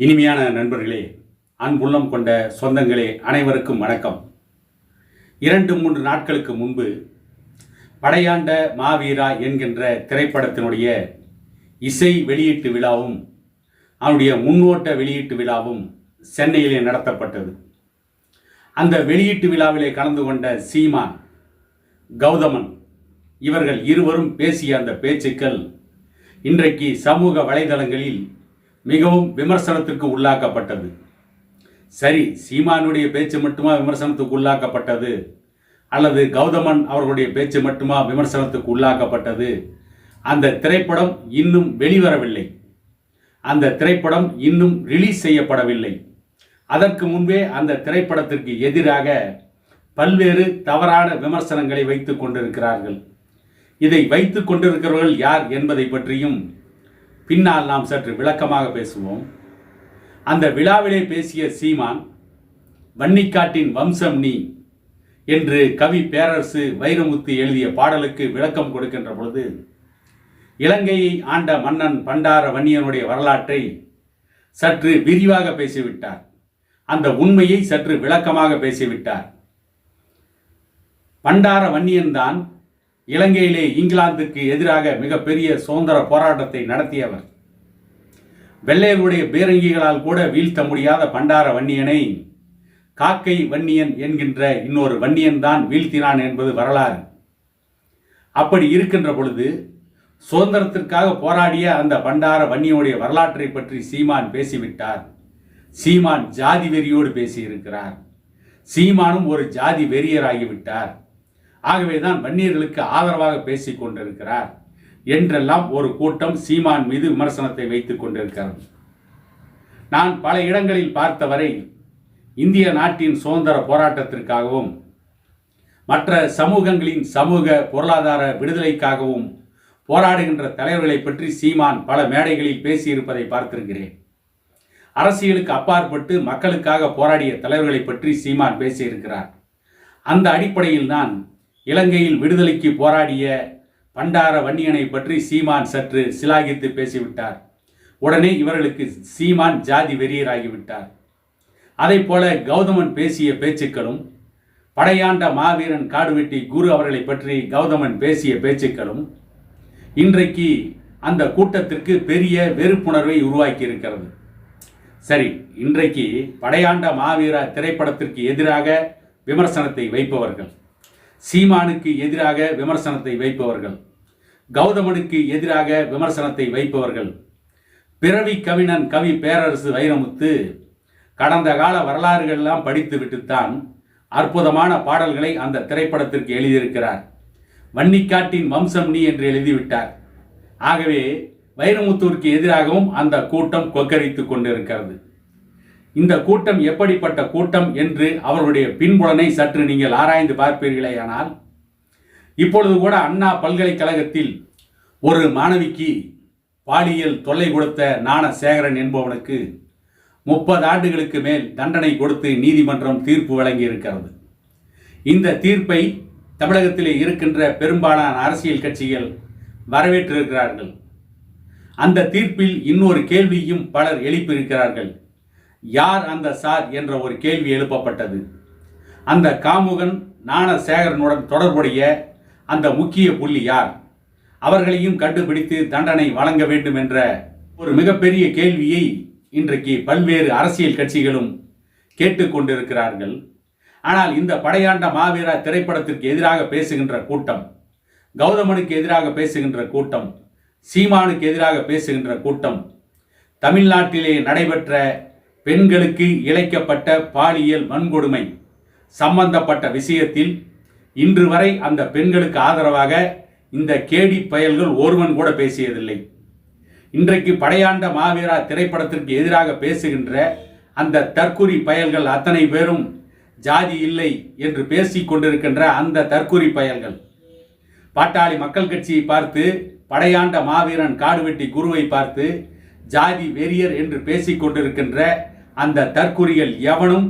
இனிமையான நண்பர்களே, அன்புள்ளம் கொண்ட சொந்தங்களே, அனைவருக்கும் வணக்கம். 2-3 நாட்களுக்கு முன்பு படையாண்ட மாவீரா என்கின்ற திரைப்படத்தினுடைய இசை வெளியீட்டு விழாவும் அவனுடைய முன்னோட்ட வெளியீட்டு விழாவும் சென்னையிலே நடத்தப்பட்டது. அந்த வெளியீட்டு விழாவிலே கலந்து கொண்ட சீமான், கௌதமன் இவர்கள் இருவரும் பேசிய அந்த பேச்சுக்கள் இன்றைக்கு சமூக வலைதளங்களில் மிகவும் விமர்சனத்திற்கு உள்ளாக்கப்பட்டது. சரி, சீமானுடைய பேச்சு மட்டுமா விமர்சனத்துக்கு உள்ளாக்கப்பட்டது, அல்லது கௌதமன் அவர்களுடைய பேச்சு மட்டுமா விமர்சனத்துக்கு உள்ளாக்கப்பட்டது? அந்த திரைப்படம் இன்னும் வெளிவரவில்லை, அந்த திரைப்படம் இன்னும் ரிலீஸ் செய்யப்படவில்லை. அதற்கு முன்பே அந்த திரைப்படத்திற்கு எதிராக பல்வேறு தவறான விமர்சனங்களை வைத்துக் கொண்டிருக்கிறார்கள். இதை வைத்துக் கொண்டிருக்கிறவர்கள் யார் என்பதை பற்றியும் பின்னால் நாம் சற்று விளக்கமாக பேசுவோம். அந்த விழாவிலே பேசிய சீமான், வன்னிக்காட்டின் வம்சம் நீ என்று கவி பேரரசு வைரமுத்து எழுதிய பாடலுக்கு விளக்கம் கொடுக்கின்ற பொழுது, இலங்கையை ஆண்ட மன்னன் பண்டார வன்னியனுடைய வரலாற்றை சற்று விரிவாக பேசிவிட்டார். அந்த உண்மையை சற்று விளக்கமாக பேசிவிட்டார். பண்டார வன்னியன்தான் இலங்கையிலே இங்கிலாந்துக்கு எதிராக மிகப்பெரிய சுதந்திர போராட்டத்தை நடத்தியவர். வெள்ளையருடைய பீரங்கிகளால் கூட வீழ்த்த முடியாத பண்டார வன்னியனை காக்கை வன்னியன் என்கின்ற இன்னொரு வன்னியன் தான் வீழ்த்தினான் என்பது வரலாறு. அப்படி இருக்கின்ற பொழுது சுதந்திரத்திற்காக போராடிய அந்த பண்டார வன்னியனுடைய வரலாற்றை பற்றி சீமான் பேசிவிட்டார். சீமான் ஜாதி வெறியோடு பேசியிருக்கிறார். சீமானும் ஒரு ஜாதி வெறியராகிவிட்டார். ஆகவேதான் வன்னியர்களுக்கு ஆதரவாக பேசிக் கொண்டிருக்கிறார் என்றெல்லாம் ஒரு கூட்டம் சீமான் மீது விமர்சனத்தை வைத்துக் கொண்டிருக்கிறது. நான் பல இடங்களில் பார்த்தவரை இந்திய நாட்டின் சுதந்திர போராட்டத்திற்காகவும் மற்ற சமூகங்களின் சமூக பொருளாதார விடுதலைக்காகவும் போராடுகின்ற தலைவர்களை பற்றி சீமான் பல மேடைகளில் பேசியிருப்பதை பார்த்திருக்கிறேன். அரசியலுக்கு அப்பாற்பட்டு மக்களுக்காக போராடிய தலைவர்களை பற்றி சீமான் பேசியிருக்கிறார். அந்த அடிப்படையில் தான் இலங்கையில் விடுதலைக்கு போராடிய பண்டார வன்னியனை பற்றி சீமான் சற்று சிலாகித்து பேசிவிட்டார். உடனே இவர்களுக்கு சீமான் ஜாதி வெறியராகிவிட்டார். அதை போல கௌதமன் பேசிய பேச்சுக்களும், படையாண்ட மாவீரன் காடுவெட்டி குரு அவர்களை பற்றி கௌதமன் பேசிய பேச்சுக்களும் இன்றைக்கு அந்த கூட்டத்திற்கு பெரிய வெறுப்புணர்வை உருவாக்கி இருக்கிறது. சரி, இன்றைக்கு படையாண்ட மாவீரா திரைப்படத்திற்கு எதிராக விமர்சனத்தை வைப்பவர்கள், சீமானுக்கு எதிராக விமர்சனத்தை வைப்பவர்கள், கௌதமனுக்கு எதிராக விமர்சனத்தை வைப்பவர்கள், பிறவி கவிஞன் கவி பேரரசு வைரமுத்து கடந்த கால வரலாறுகளெல்லாம் படித்து விட்டுத்தான் அற்புதமான பாடல்களை அந்த திரைப்படத்திற்கு எழுதியிருக்கிறார். வன்னிக்காட்டின் வம்சம் நீ என்று எழுதிவிட்டார். ஆகவே வைரமுத்துவிற்கு எதிராகவும் அந்த கூட்டம் கொக்கரித்துக் கொண்டிருக்கிறது. இந்த கூட்டம் எப்படிப்பட்ட கூட்டம் என்று அவர்களுடைய பின்புலனை சற்று நீங்கள் ஆராய்ந்து பார்ப்பீர்களேயானால், இப்பொழுது கூட அண்ணா பல்கலைக்கழகத்தில் ஒரு மாணவிக்கு பாலியல் தொல்லை கொடுத்த ஞானசேகரன் என்பவனுக்கு 30 ஆண்டுகளுக்கு மேல் தண்டனை கொடுத்து நீதிமன்றம் தீர்ப்பு வழங்கி இருக்கிறது. இந்த தீர்ப்பை தமிழகத்திலே இருக்கின்ற பெரும்பாலான அரசியல் கட்சிகள் வரவேற்றிருக்கிறார்கள். அந்த தீர்ப்பில் இன்னொரு கேள்வியும் பலர் எழுப்பியிருக்கிறார்கள். யார் அந்த சார் என்ற ஒரு கேள்வி எழுப்பப்பட்டது. அந்த காமுகன் ஞானசேகரனுடன் தொடர்புடைய அந்த முக்கிய புள்ளி யார்? அவர்களையும் கண்டுபிடித்து தண்டனை வழங்க வேண்டும் என்ற ஒரு மிகப்பெரிய கேள்வியை இன்றைக்கு பல்வேறு அரசியல் கட்சிகளும் கேட்டுக்கொண்டிருக்கிறார்கள். ஆனால் இந்த படையாண்ட மாவீரா திரைப்படத்திற்கு எதிராக பேசுகின்ற கூட்டம், கௌதமனுக்கு எதிராக பேசுகின்ற கூட்டம், சீமானுக்கு எதிராக பேசுகின்ற கூட்டம், தமிழ்நாட்டிலே நடைபெற்ற பெண்களுக்கு இழைக்கப்பட்ட பாலியல் வன்கொடுமை சம்பந்தப்பட்ட விஷயத்தில் இன்று வரை அந்த பெண்களுக்கு ஆதரவாக இந்த கேடி பயல்கள் ஒருவன் கூட பேசியதில்லை. இன்றைக்கு படையாண்ட மாவீரா திரைப்படத்திற்கு எதிராக பேசுகின்ற அந்த தற்குறி பயல்கள் அத்தனை பேரும் ஜாதி இல்லை என்று பேசிக் கொண்டிருக்கின்ற அந்த தற்குறி பயல்கள் பாட்டாளி மக்கள் கட்சியை பார்த்து, படையாண்ட மாவீரன் காடுவெட்டி குருவை பார்த்து ஜாதி வெறியர் என்று பேசிக் கொண்டிருக்கின்ற அந்த தற்குறிகள் எவனும்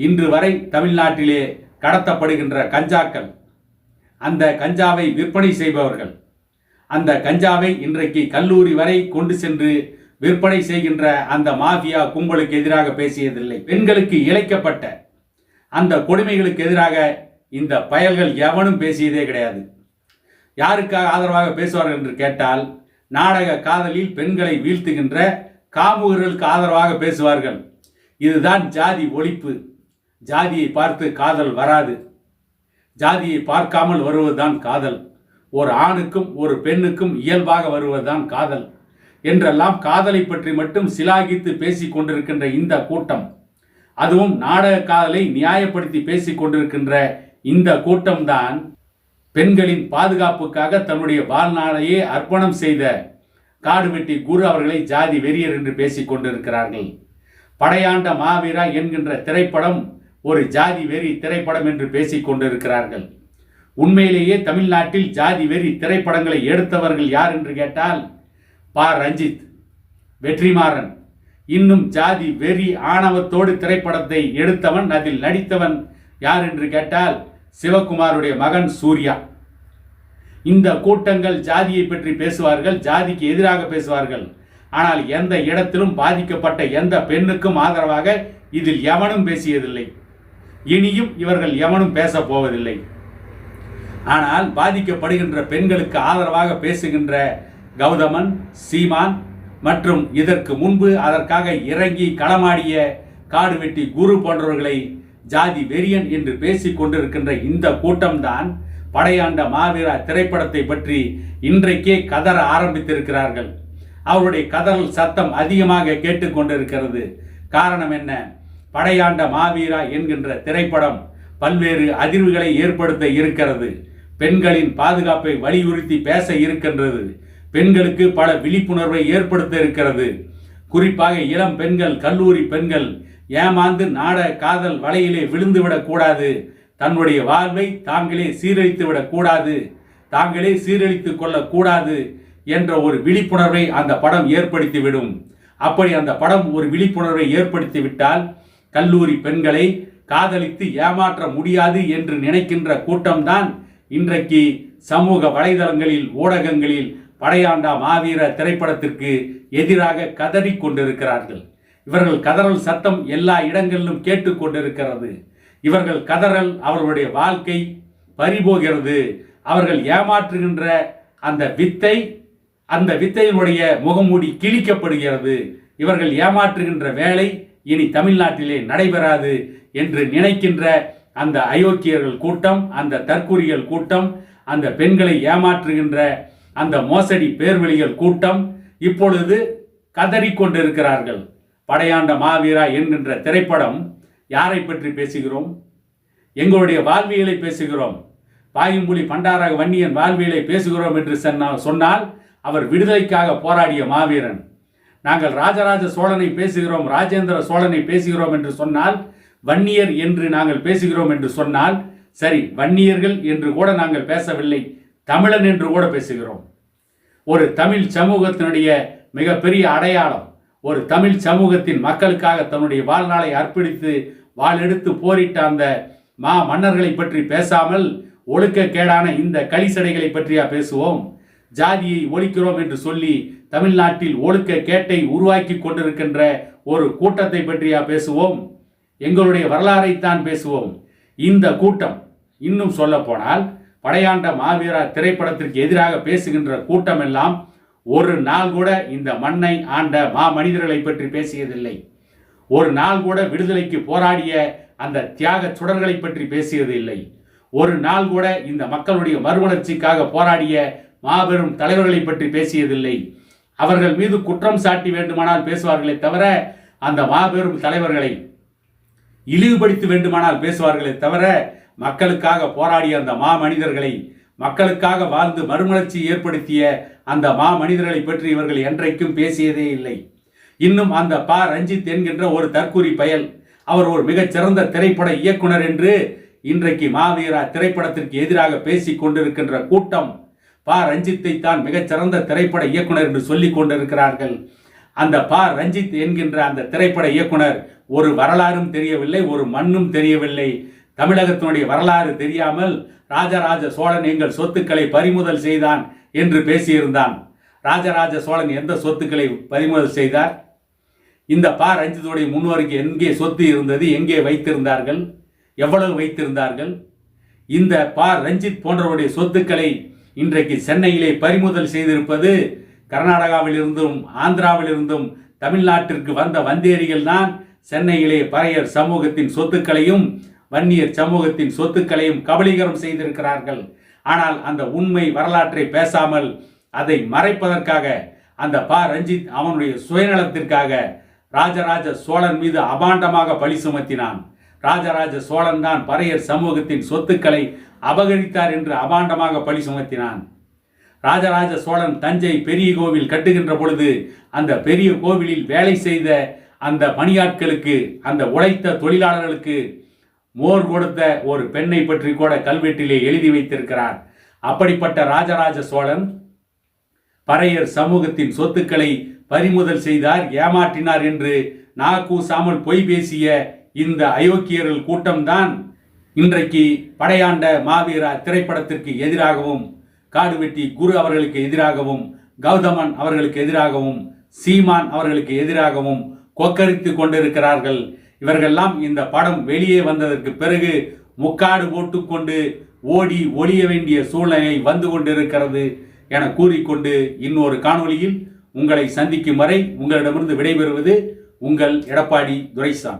இன்று வரை தமிழ்நாட்டிலே கடத்தப்படுகின்ற கஞ்சாக்கள், அந்த கஞ்சாவை விற்பனை செய்பவர்கள், அந்த கஞ்சாவை இன்றைக்கு கல்லூரி வரை கொண்டு சென்று விற்பனை செய்கின்ற அந்த மாஃபியா கும்பலுக்கு எதிராக பேசியதில்லை. பெண்களுக்கு இழைக்கப்பட்ட அந்த கொடுமைகளுக்கு எதிராக இந்த பயல்கள் எவனும் பேசியதே கிடையாது. யாருக்காக ஆதரவாக பேசுவார்கள் என்று கேட்டால், நாடக காதலில் பெண்களை வீழ்த்துகின்ற காமுகர்களுக்கு ஆதரவாக பேசுவார்கள். இதுதான் ஜாதி ஒழிப்பு. ஜாதியை பார்த்து காதல் வராது. ஜாதியை பார்க்காமல் வருவதுதான் காதல். ஒரு ஆணுக்கும் ஒரு பெண்ணுக்கும் இயல்பாக வருவதுதான் காதல் என்றெல்லாம் காதலை பற்றி மட்டும் சிலாகித்து பேசிக் கொண்டிருக்கின்ற இந்த கூட்டம், அதுவும் நாடக காதலை நியாயப்படுத்தி பேசிக் கொண்டிருக்கின்ற இந்த கூட்டம்தான் பெண்களின் பாதுகாப்புக்காக தன்னுடைய வாழ்நாளையே அர்ப்பணம் செய்த காடுவெட்டி குரு அவர்களை ஜாதி வெறியர் என்று பேசிக் கொண்டிருக்கிறார்கள். படையாண்ட மாவீரா என்கின்ற திரைப்படம் ஒரு ஜாதி வெறி திரைப்படம் என்று பேசிக் கொண்டிருக்கிறார்கள். உண்மையிலேயே தமிழ்நாட்டில் ஜாதி வெறி திரைப்படங்களை எடுத்தவர்கள் யார் என்று கேட்டால் பா. ரஞ்சித், வெற்றிமாறன். இன்னும் ஜாதி வெறி ஆணவத்தோடு திரைப்படத்தை எடுத்தவன், அதில் நடித்தவன் யார் என்று கேட்டால் சிவகுமாருடைய மகன் சூர்யா. இந்த கூட்டங்கள் ஜாதியை பற்றி பேசுவார்கள், ஜாதிக்கு எதிராக பேசுவார்கள். ஆனால் எந்த இடத்திலும் பாதிக்கப்பட்ட எந்த பெண்ணுக்கும் ஆதரவாக இதில் எவனும் பேசியதில்லை. இனியும் இவர்கள் எவனும் பேச போவதில்லை. ஆனால் பாதிக்கப்படுகின்ற பெண்களுக்கு ஆதரவாக பேசுகின்ற கௌதமன், சீமான் மற்றும் இதற்கு முன்பு அதற்காக இறங்கி களமாடிய காடுவெட்டி குரு போன்றவர்களை ஜாதி வெறியன் என்று பேசிக் கொண்டிருக்கின்ற இந்த கூட்டம்தான் படையாண்ட மாவீரா திரைப்படத்தை பற்றி இன்றைக்கே கதற ஆரம்பித்திருக்கிறார்கள். அவருடைய கதறல் சத்தம் அதிகமாக கேட்டுக்கொண்டிருக்கிறது. காரணம் என்ன? படையாண்ட மாவீரா என்கின்ற திரைப்படம் பல்வேறு அதிர்வுகளை ஏற்படுத்த இருக்கிறது. பெண்களின் பாதுகாப்பை வலியுறுத்தி பேச இருக்கின்றது. பெண்களுக்கு பல விழிப்புணர்வை ஏற்படுத்த இருக்கிறது. குறிப்பாக இளம் பெண்கள், கல்லூரி பெண்கள் ஏமாந்து நாடக காதல் வலையிலே விழுந்துவிடக் கூடாது. தன்னுடைய வாழ்வை தாங்களே சீரழித்து விடக்கூடாது, தாங்களே சீரழித்துக் கொள்ளக்கூடாது என்ற ஒரு விழிப்புணர்வை அந்த படம் ஏற்படுத்திவிடும். அப்படி அந்த படம் ஒரு விழிப்புணர்வை ஏற்படுத்திவிட்டால் கல்லூரி பெண்களை காதலித்து ஏமாற்ற முடியாது என்று நினைக்கின்ற கூட்டம்தான் இன்றைக்கு சமூக வலைதளங்களில், ஊடகங்களில் படையாண்டா மாவீர திரைப்படத்திற்கு எதிராக கதறி கொண்டிருக்கிறார்கள். இவர்கள் கதறல் சத்தம் எல்லா இடங்களிலும் கேட்டுக்கொண்டிருக்கிறது. இவர்கள் கதறல் அவர்களுடைய வாழ்க்கை பறிபோகிறது. அவர்கள் ஏமாற்றுகின்ற அந்த வித்தையினுடைய முகமூடி கிழிக்கப்படுகிறது. இவர்கள் ஏமாற்றுகின்ற வேலை இனி தமிழ்நாட்டிலே நடைபெறாது என்று நினைக்கின்ற அந்த அயோக்கியர்கள் கூட்டம், அந்த தற்குறிகள் கூட்டம், அந்த பெண்களை ஏமாற்றுகின்ற அந்த மோசடி பேர்வழிகள் கூட்டம் இப்பொழுது கதறிக்கொண்டிருக்கிறார்கள். படையாண்ட மாவீரா என்கின்ற திரைப்படம் யாரை பற்றி பேசுகிறோம்? எங்களுடைய வாழ்வியலை பேசுகிறோம். பாயும்புலி பண்டாரக வன்னியன் வாழ்வியலை பேசுகிறோம் என்று சொன்னால் அவர் விடுதலைக்காக போராடிய மாவீரன். நாங்கள் ராஜராஜ சோழனை பேசுகிறோம், ராஜேந்திர சோழனை பேசுகிறோம் என்று சொன்னால், வன்னியர் என்று நாங்கள் பேசுகிறோம் என்று சொன்னால் சரி, வன்னியர்கள் என்று கூட நாங்கள் பேசவில்லை, தமிழன் என்று கூட பேசுகிறோம். ஒரு தமிழ் சமூகத்தினுடைய மிகப்பெரிய அடையாளம், ஒரு தமிழ் சமூகத்தின் மக்களுக்காக தன்னுடைய வாழ்நாளை அர்ப்பணித்து வாளெடுத்து போரிட்ட அந்த மா மன்னர்களை பற்றி பேசாமல் ஒழுக்கக்கேடான இந்த களிசடைகளை பற்றியா பேசுவோம்? ஜாதியை ஒழிக்கிறோம் என்று சொல்லி தமிழ்நாட்டில் ஒழுக்க கேட்டை உருவாக்கி கொண்டிருக்கின்ற ஒரு கூட்டத்தை பற்றியா பேசுவோம்? எங்களுடைய வரலாறைத்தான் பேசுவோம். இந்த கூட்டம், இன்னும் சொல்ல போனால் படையாண்ட மாவீரா திரைப்படத்திற்கு எதிராக பேசுகின்ற கூட்டம் எல்லாம் ஒரு நாள் கூட இந்த மண்ணை ஆண்ட மனிதர்களை பற்றி பேசியதில்லை. ஒரு நாள் கூட விடுதலைக்கு போராடிய அந்த தியாக சுடர்களை பற்றி பேசியது இல்லை. ஒரு நாள் கூட இந்த மக்களுடைய மறுமலர்ச்சிக்காக போராடிய மாபெரும் தலைவர்களை பற்றி பேசியதில்லை. அவர்கள் மீது குற்றம் சாட்டி வேண்டுமானால் பேசுவார்களே தவிர, அந்த மாபெரும் தலைவர்களை இழிவுபடுத்தி வேண்டுமானால் பேசுவார்களே தவிர, மக்களுக்காக போராடிய அந்த மனிதர்களை, மக்களுக்காக வாழ்ந்து மறுமலர்ச்சி ஏற்படுத்திய அந்த மனிதர்களை பற்றி இவர்கள் என்றைக்கும் பேசியதே இல்லை. இன்னும் அந்த பா. ரஞ்சித் என்கின்ற ஒரு தற்கூரி பயல், அவர் ஒரு மிகச்சிறந்த திரைப்பட இயக்குனர் என்று இன்றைக்கு மாவீரா திரைப்படத்திற்கு எதிராக பேசிக் கொண்டிருக்கின்ற கூட்டம் பா. ரஞ்சித்தை தான் மிகச்சிறந்த திரைப்பட இயக்குனர் என்று சொல்லிக் கொண்டிருக்கிறார்கள். அந்த பா. ரஞ்சித் என்கின்ற அந்த திரைப்பட இயக்குனர் ஒரு வரலாறும் தெரியவில்லை, ஒரு மண்ணும் தெரியவில்லை. தமிழகத்தினுடைய வரலாறு தெரியாமல் ராஜராஜ சோழன் எங்கள் சொத்துக்களை பறிமுதல் செய்தான் என்று பேசியிருந்தான். ராஜராஜ சோழன் எந்த சொத்துக்களை பறிமுதல் செய்தார்? இந்த ப ரஞ்சித்துடைய முன்னோருக்கு எங்கே சொத்து இருந்தது, எங்கே வைத்திருந்தார்கள், எவ்வளவு வைத்திருந்தார்கள்? இந்த ப ரஞ்சித் போன்றவருடைய சொத்துக்களை இன்றைக்கு சென்னையிலே பறிமுதல் செய்திருப்பது கர்நாடகாவிலிருந்தும் ஆந்திராவிலிருந்தும் தமிழ்நாட்டிற்கு வந்த வந்தேரிகள் தான் சென்னையிலே பறையர் சமூகத்தின் சொத்துக்களையும் வன்னியர் சமூகத்தின் சொத்துக்களையும் கபலீகரம் செய்திருக்கிறார்கள். ஆனால் அந்த உண்மை வரலாற்றை பேசாமல் அதை மறைப்பதற்காக அந்த ப ரஞ்சித் அவனுடைய சுயநலத்திற்காக ராஜராஜ சோழன் மீது அபாண்டமாக பழி சுமத்தினான். ராஜராஜ சோழன் தான் பறையர் சமூகத்தின் சொத்துக்களை அபகரித்தார் என்று அபாண்டமாக பழி சுமத்தினான். ராஜராஜ சோழன் தஞ்சை பெரிய கோவில் கட்டுகின்ற பொழுது அந்த பெரிய கோவிலில் வேலை செய்த அந்த பணியாட்களுக்கு, அந்த உழைத்த தொழிலாளர்களுக்கு மோர் கொடுத்த ஒரு பெண்ணை பற்றி கூட கல்வெட்டிலே எழுதி வைத்திருக்கிறார். அப்படிப்பட்ட ராஜராஜ சோழன் பறையர் சமூகத்தின் சொத்துக்களை பறிமுதல் செய்தார், ஏமாற்றினார் என்று நாக்கூசாமல் பொய் பேசிய இந்த அயோக்கியர்கள் கூட்டம்தான் இன்றைக்கு படையாண்ட மாவீரா திரைப்படத்திற்கு எதிராகவும், காடுவெட்டி குரு அவர்களுக்கு எதிராகவும், கௌதமன் அவர்களுக்கு எதிராகவும், சீமான் அவர்களுக்கு எதிராகவும் கொக்கரித்து கொண்டிருக்கிறார்கள். இவர்களெல்லாம் இந்த படம் வெளியே வந்ததற்கு பிறகு முக்காடு போட்டுக்கொண்டு ஓடி ஒளிய வேண்டிய சூழ்நிலை வந்து கொண்டிருக்கிறது என கூறிக்கொண்டு இன்னொரு காணொளியில் உங்களை சந்திக்கும் வரை உங்களிடமிருந்து விடைபெறுவது உங்கள் எடப்பாடி துரைசாமி.